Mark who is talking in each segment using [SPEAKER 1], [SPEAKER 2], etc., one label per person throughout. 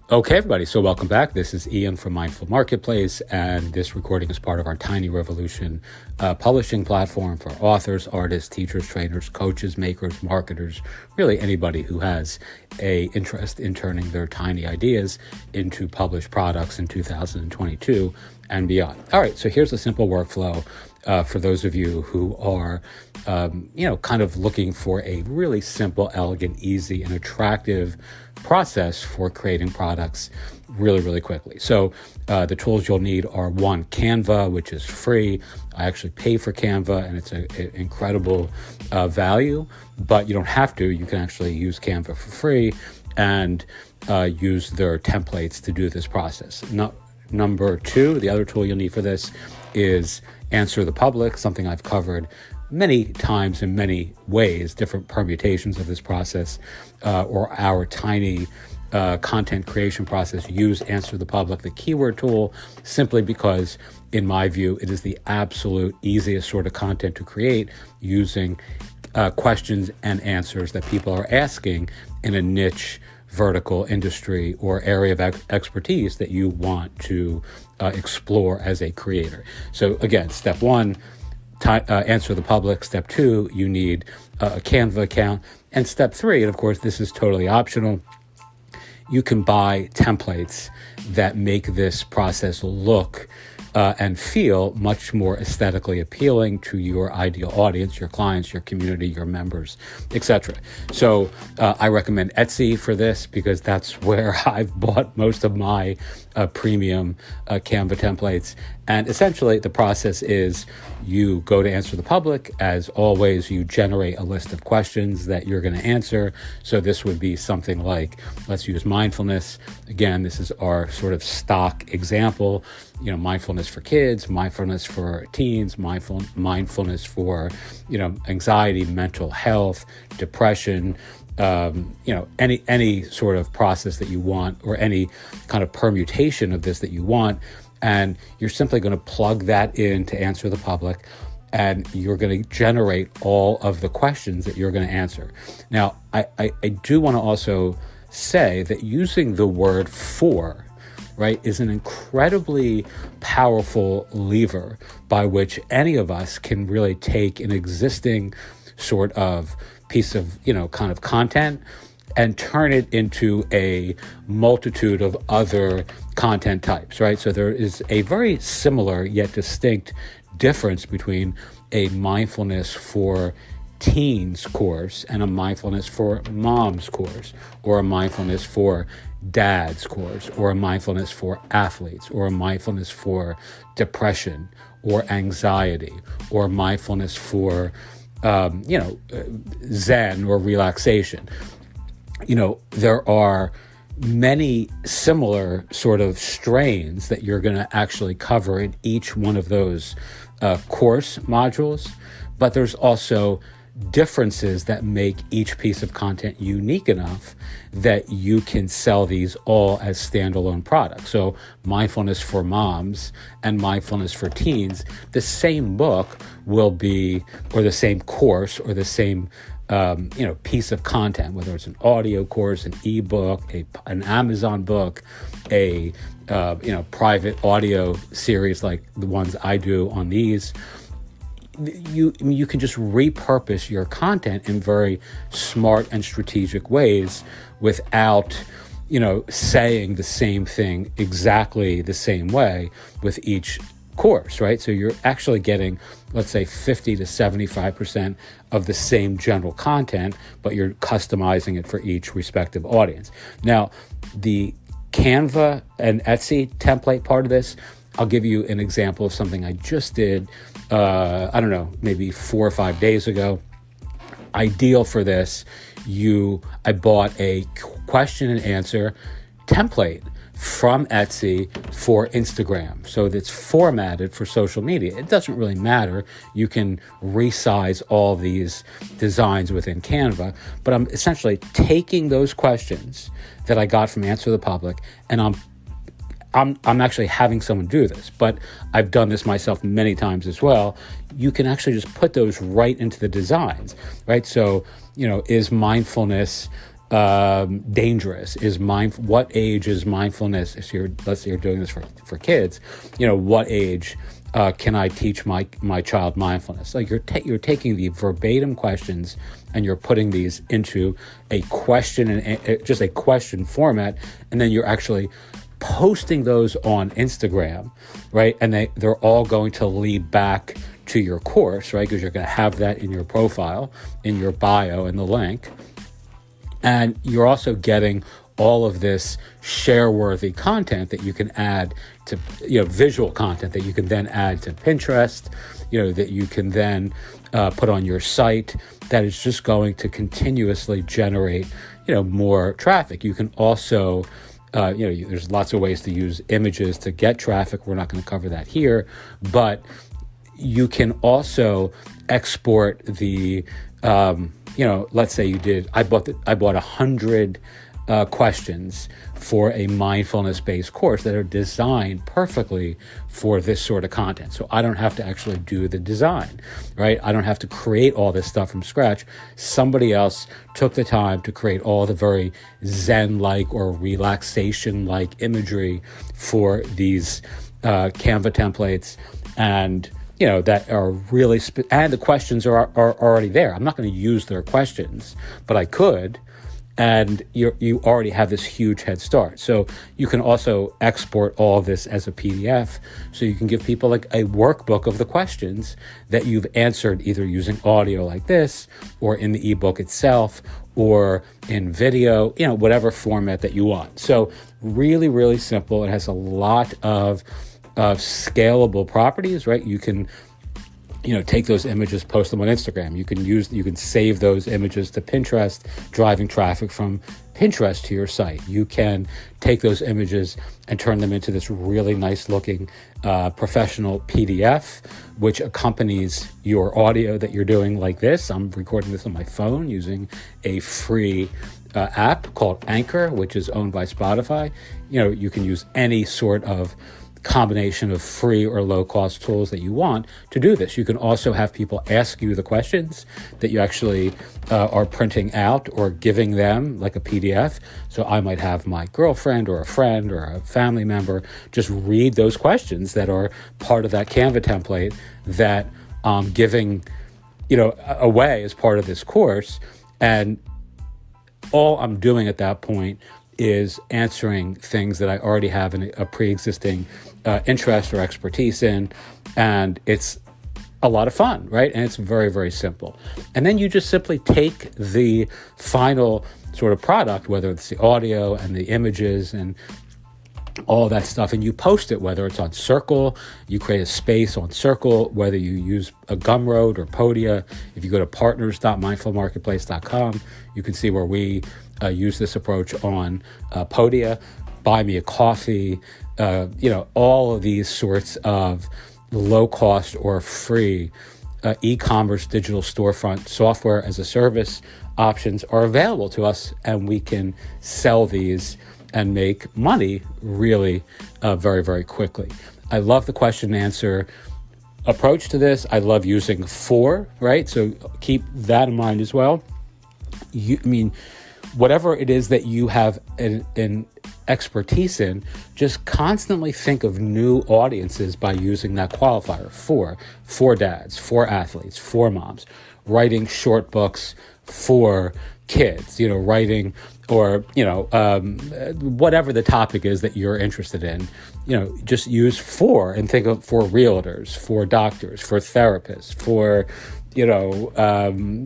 [SPEAKER 1] Okay, everybody. So welcome back. This is Ian from Mindful Marketplace, and this recording is part of our Tiny Revolution publishing platform for authors, artists, teachers, trainers, coaches, makers, marketers, really anybody who has a interest in turning their tiny ideas into published products in 2022 and beyond. All right, so here's a simple workflow for those of you who are, kind of looking for a really simple, elegant, easy, and attractive process for creating products really, really quickly. So the tools you'll need are one, Canva, which is free. I actually pay for Canva, and it's an incredible value, but you don't have to. You can actually use Canva for free and use their templates to do this process. Number two, the other tool you'll need for this is Answer the Public, something I've covered many times in many ways, different permutations of this process, or our tiny content creation process. Use Answer the Public, the keyword tool, simply because, in my view, it is the absolute easiest sort of content to create using questions and answers that people are asking in a niche vertical industry or area of expertise that you want to explore as a creator. So again, step one, answer the public. Step two, you need a Canva account. And step three, and of course this is totally optional, you can buy templates that make this process look and feel much more aesthetically appealing to your ideal audience, your clients, your community, your members, etc. So I recommend Etsy for this because that's where I've bought most of my premium Canva templates. And essentially the process is you go to Answer the Public. As always, you generate a list of questions that you're going to answer. So this would be something like, let's use mindfulness. Again, this is our sort of stock example. Mindfulness for kids, mindfulness for teens, mindfulness for, anxiety, mental health, depression, any sort of process that you want, or any kind of permutation of this that you want. And you're simply going to plug that in to Answer the Public, and you're going to generate all of the questions that you're going to answer. Now, I do want to also say that using the word for, right, is an incredibly powerful lever by which any of us can really take an existing sort of piece of, kind of content and turn it into a multitude of other content types, right? So there is a very similar yet distinct difference between a mindfulness for teens course and a mindfulness for moms course, or a mindfulness for dads course, or a mindfulness for athletes, or a mindfulness for depression or anxiety, or mindfulness for Zen or relaxation. There are many similar sort of strains that you're going to actually cover in each one of those course modules, but there's also differences that make each piece of content unique enough that you can sell these all as standalone products. So mindfulness for moms and mindfulness for teens, the same book will be, or the same course, or the same piece of content, whether it's an audio course, an ebook, an Amazon book, a private audio series like the ones I do on these. You can just repurpose your content in very smart and strategic ways without, saying the same thing exactly the same way with each course, right? So you're actually getting, let's say, 50 to 75% of the same general content, but you're customizing it for each respective audience. Now, the Canva and Etsy template part of this, I'll give you an example of something I just did, maybe 4 or 5 days ago. Ideal for this, I bought a question and answer template from Etsy for Instagram. So that's formatted for social media. It doesn't really matter. You can resize all these designs within Canva, but I'm essentially taking those questions that I got from Answer the Public, and I'm actually having someone do this, but I've done this myself many times as well. You can actually just put those right into the designs, right? So, is mindfulness dangerous? What age is mindfulness? If let's say you're doing this for kids, what age can I teach my child mindfulness? Like you're taking the verbatim questions and you're putting these into a question and just a question format, and then you're actually posting those on Instagram, right? And they're all going to lead back to your course, right? Because you're going to have that in your profile, in your bio, in the link. And you're also getting all of this share-worthy content that you can add to, visual content that you can then add to Pinterest, that you can then put on your site, that is just going to continuously generate, more traffic. You can also, there's lots of ways to use images to get traffic. We're not going to cover that here, but you can also export the, let's say I bought 100 questions for a mindfulness-based course that are designed perfectly for this sort of content. So I don't have to actually do the design, right? I don't have to create all this stuff from scratch. Somebody else took the time to create all the very Zen-like or relaxation-like imagery for these Canva templates, and that are really, and the questions are already there. I'm not going to use their questions, but I could, and you already have this huge head start. So you can also export all of this as a PDF, so you can give people like a workbook of the questions that you've answered, either using audio like this, or in the ebook itself, or in video, whatever format that you want. So really, really simple. It has a lot of scalable properties, right? You can take those images, post them on Instagram. You can save those images to Pinterest, driving traffic from Pinterest to your site. You can take those images and turn them into this really nice looking professional PDF, which accompanies your audio that you're doing like this. I'm recording this on my phone using a free app called Anchor, which is owned by Spotify. You can use any sort of combination of free or low-cost tools that you want to do this. You can also have people ask you the questions that you actually are printing out or giving them like a PDF. So I might have my girlfriend or a friend or a family member just read those questions that are part of that Canva template that I'm giving, away as part of this course. And all I'm doing at that point is answering things that I already have a pre-existing interest or expertise in, and it's a lot of fun, right? And it's very, very simple. And then you just simply take the final sort of product, whether it's the audio and the images and all that stuff, and you post it, whether it's on Circle, you create a space on Circle, whether you use a Gumroad or Podia. If you go to partners.mindfulmarketplace.com, you can see where we use this approach on Podia. Buy me a coffee, all of these sorts of low cost or free e-commerce digital storefront software as a service options are available to us, and we can sell these and make money really very, very quickly. I love the question and answer approach to this. I love using for, right? So keep that in mind as well. Whatever it is that you have an expertise in, just constantly think of new audiences by using that qualifier for dads, for athletes, for moms, writing short books for kids, writing or, whatever the topic is that you're interested in, just use for and think of for realtors, for doctors, for therapists, for,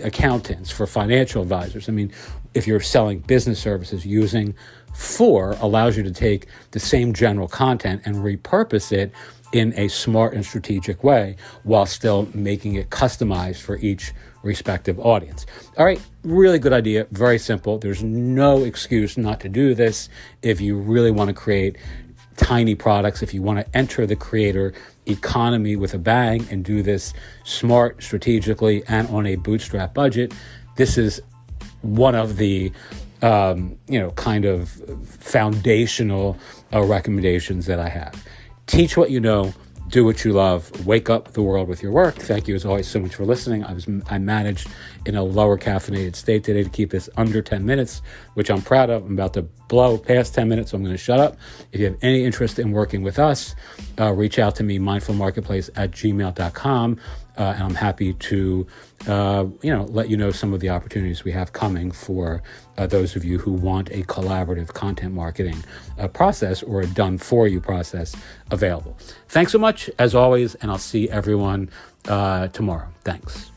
[SPEAKER 1] accountants, for financial advisors. If you're selling business services, using for allows you to take the same general content and repurpose it in a smart and strategic way while still making it customized for each respective audience. All right, really good idea, very simple. There's no excuse not to do this if you really want to create tiny products, if you want to enter the creator economy with a bang and do this smart, strategically, and on a bootstrap budget. This is one of the kind of foundational recommendations that I have. Teach what you know, do what you love, wake up the world with your work. Thank you as always so much for listening. I managed in a lower caffeinated state today to keep this under 10 minutes, which I'm proud of. I'm about to blow past 10 minutes, so I'm going to shut up. If you have any interest in working with us, reach out to me, mindfulmarketplace@gmail.com. And I'm happy to, let you know some of the opportunities we have coming for those of you who want a collaborative content marketing process or a done-for-you process available. Thanks so much, as always, and I'll see everyone tomorrow. Thanks.